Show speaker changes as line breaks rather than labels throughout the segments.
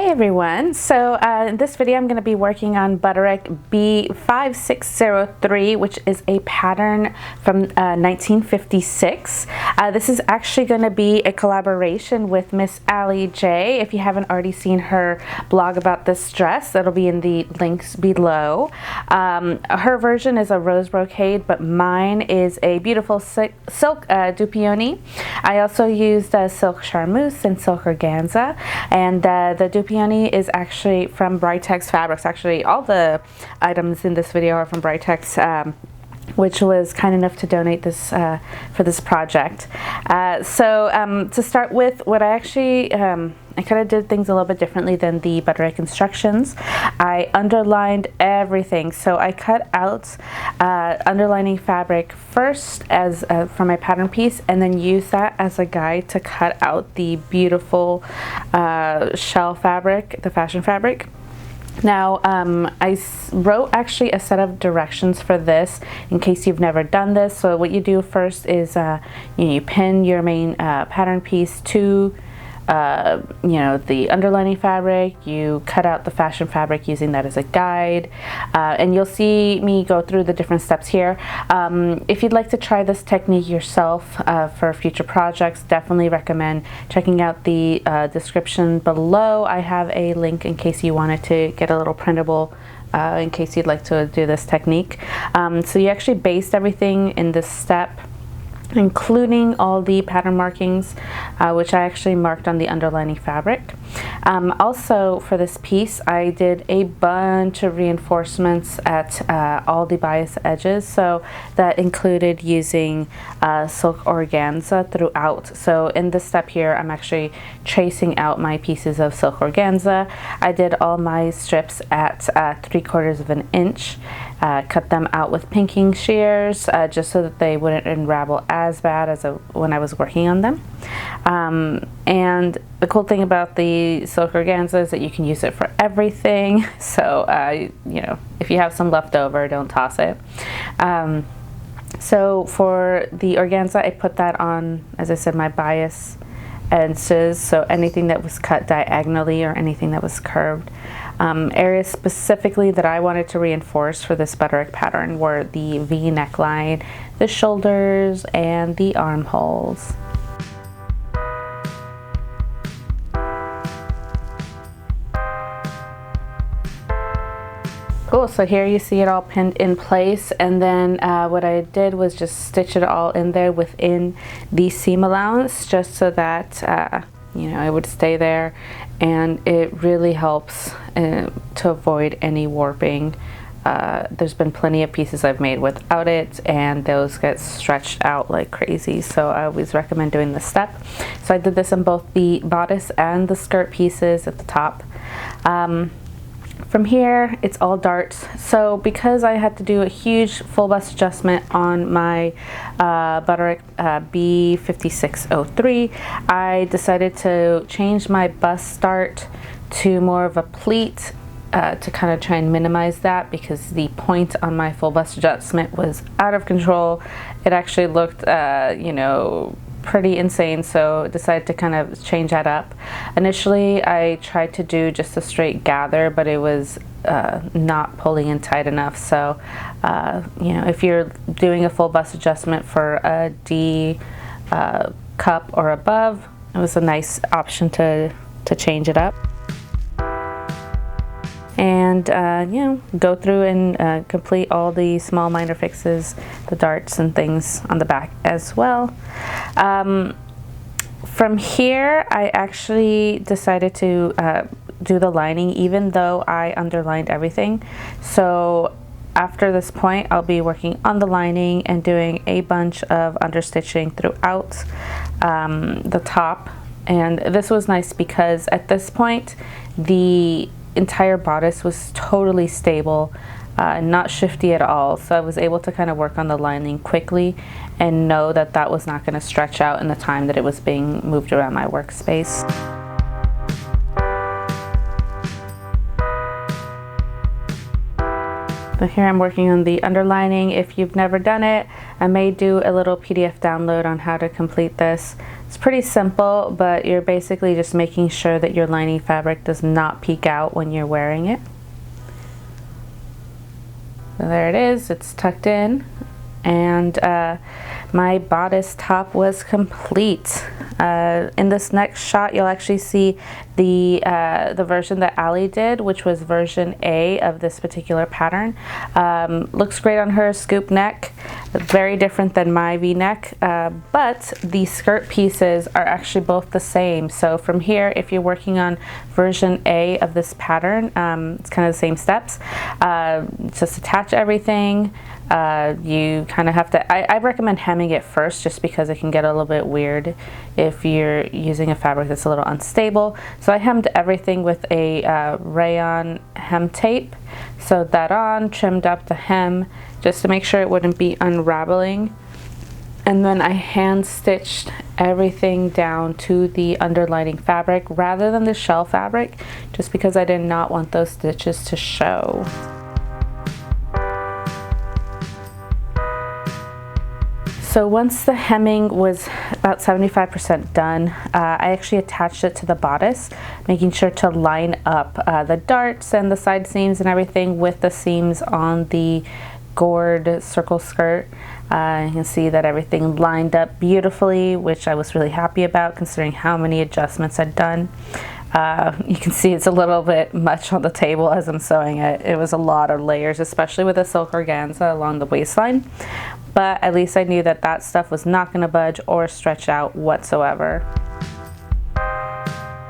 Hey everyone, so in this video I'm going to be working on Butterick B5603, which is a pattern from 1956. This is actually going to be a collaboration with Miss Allie J. If you haven't already seen her blog about this dress, that'll be in the links below. Her version is a rose brocade, but mine is a beautiful silk dupioni. I also used silk charmeuse and silk organza, and the dupioni is actually from Britex Fabrics. Actually, all the items in this video are from Britex, which was kind enough to donate this for this project. To start with, what I actually I kind of did things a little bit differently than the Butterick instructions. I underlined everything. So I cut out underlining fabric first as for my pattern piece, and then used that as a guide to cut out the beautiful shell fabric, the fashion fabric. Now, I wrote actually a set of directions for this in case you've never done this. So what you do first is you pin your main pattern piece to the underlining fabric. You cut out the fashion fabric using that as a guide, and you'll see me go through the different steps here. If you'd like to try this technique yourself for future projects, definitely recommend checking out the description below. I have a link in case you wanted to get a little printable in case you'd like to do this technique. So you actually based everything in this step, including all the pattern markings, which I actually marked on the underlining fabric. Also for this piece, I did a bunch of reinforcements at all the bias edges, so that included using silk organza throughout. So in this step here, I'm actually tracing out my pieces of silk organza. I did all my strips at 3/4 of an inch. Cut them out with pinking shears just so that they wouldn't unravel as bad as when I was working on them. And the cool thing about the silk organza is that you can use it for everything. So if you have some left over, don't toss it. So for the organza, I put that on, as I said, my bias edges, so anything that was cut diagonally or anything that was curved. Areas specifically that I wanted to reinforce for this Butterick pattern were the V neckline, the shoulders, and the armholes. Cool, so here you see it all pinned in place, and then what I did was just stitch it all in there within the seam allowance, just so that it would stay there, and it really helps to avoid any warping. There's been plenty of pieces I've made without it, and those get stretched out like crazy, so I always recommend doing this step. So I did this on both the bodice and the skirt pieces at the top. From here, it's all darts. So because I had to do a huge full bust adjustment on my Butterick B5603, I decided to change my bust dart to more of a pleat to kind of try and minimize that, because the point on my full bust adjustment was out of control. It actually looked, pretty insane, so decided to kind of change that up. Initially, I tried to do just a straight gather, but it was not pulling in tight enough. So, if you're doing a full bust adjustment for a D cup or above, it was a nice option to change it up. And go through and complete all the small minor fixes, the darts and things on the back as well. From here, I actually decided to do the lining, even though I underlined everything. So after this point, I'll be working on the lining and doing a bunch of understitching throughout the top. And this was nice because at this point, the entire bodice was totally stable, not shifty at all, so I was able to kind of work on the lining quickly and know that that was not going to stretch out in the time that it was being moved around my workspace. But here I'm working on the underlining. If you've never done it, I may do a little PDF download on how to complete this. It's pretty simple, but you're basically just making sure that your lining fabric does not peek out when you're wearing it. So there it is, it's tucked in, and my bodice top was complete. In this next shot, you'll actually see the version that Allie did, which was version A of this particular pattern. Looks great on her, scoop neck, very different than my V-neck, but the skirt pieces are actually both the same. So from here, if you're working on version A of this pattern, it's kind of the same steps. Just attach everything. You kind of have to, I recommend hemming it first just because it can get a little bit weird if you're using a fabric that's a little unstable. So I hemmed everything with a rayon hem tape, sewed that on, trimmed up the hem just to make sure it wouldn't be unraveling, and then I hand stitched everything down to the underlining fabric rather than the shell fabric, just because I did not want those stitches to show. So once the hemming was about 75% done, I actually attached it to the bodice, making sure to line up the darts and the side seams and everything with the seams on the gored circle skirt. You can see that everything lined up beautifully, which I was really happy about considering how many adjustments I'd done. You can see it's a little bit much on the table as I'm sewing it. It was a lot of layers, especially with the silk organza along the waistline. But at least I knew that that stuff was not going to budge or stretch out whatsoever.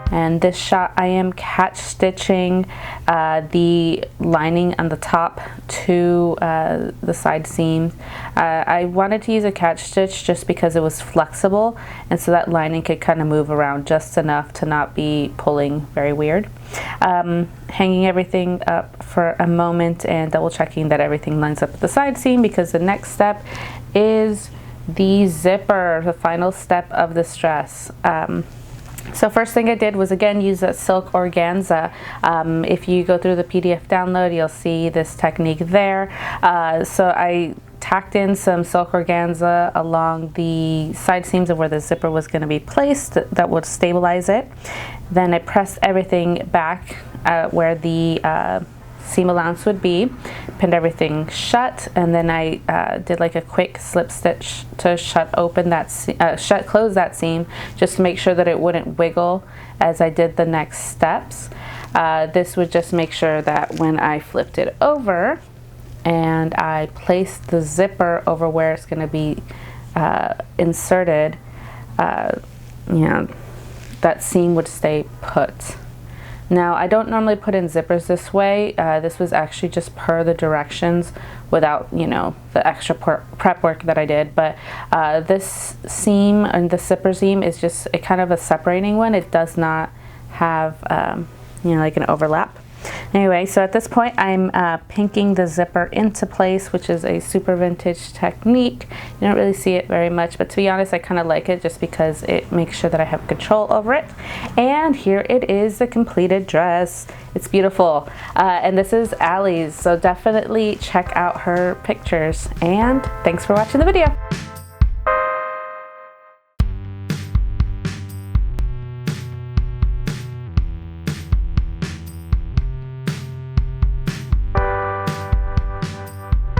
And this shot, I am catch stitching the lining on the top to the side seams. I wanted to use a catch stitch just because it was flexible, and so that lining could kind of move around just enough to not be pulling very weird. Hanging everything up for a moment and double checking that everything lines up with the side seam, because the next step is the zipper, the final step of this dress. So first thing I did was again use that silk organza. If you go through the PDF download, you'll see this technique there. So I tacked in some silk organza along the side seams of where the zipper was going to be placed that would stabilize it. Then I pressed everything back where the seam allowance would be, pinned everything shut, and then I did like a quick slip stitch to close that seam, just to make sure that it wouldn't wiggle as I did the next steps. This would just make sure that when I flipped it over and I placed the zipper over where it's going to be inserted, you know, that seam would stay put. Now, I don't normally put in zippers this way. This was actually just per the directions without, you know, the extra prep work that I did. But this seam and the zipper seam is just a kind of a separating one. It does not have, you know, like an overlap. Anyway, so at this point I'm pinking the zipper into place, which is a super vintage technique. You don't really see it very much, but to be honest, I kind of like it just because it makes sure that I have control over it. And here it is, the completed dress. It's beautiful. And this is Allie's, so definitely check out her pictures. And thanks for watching the video.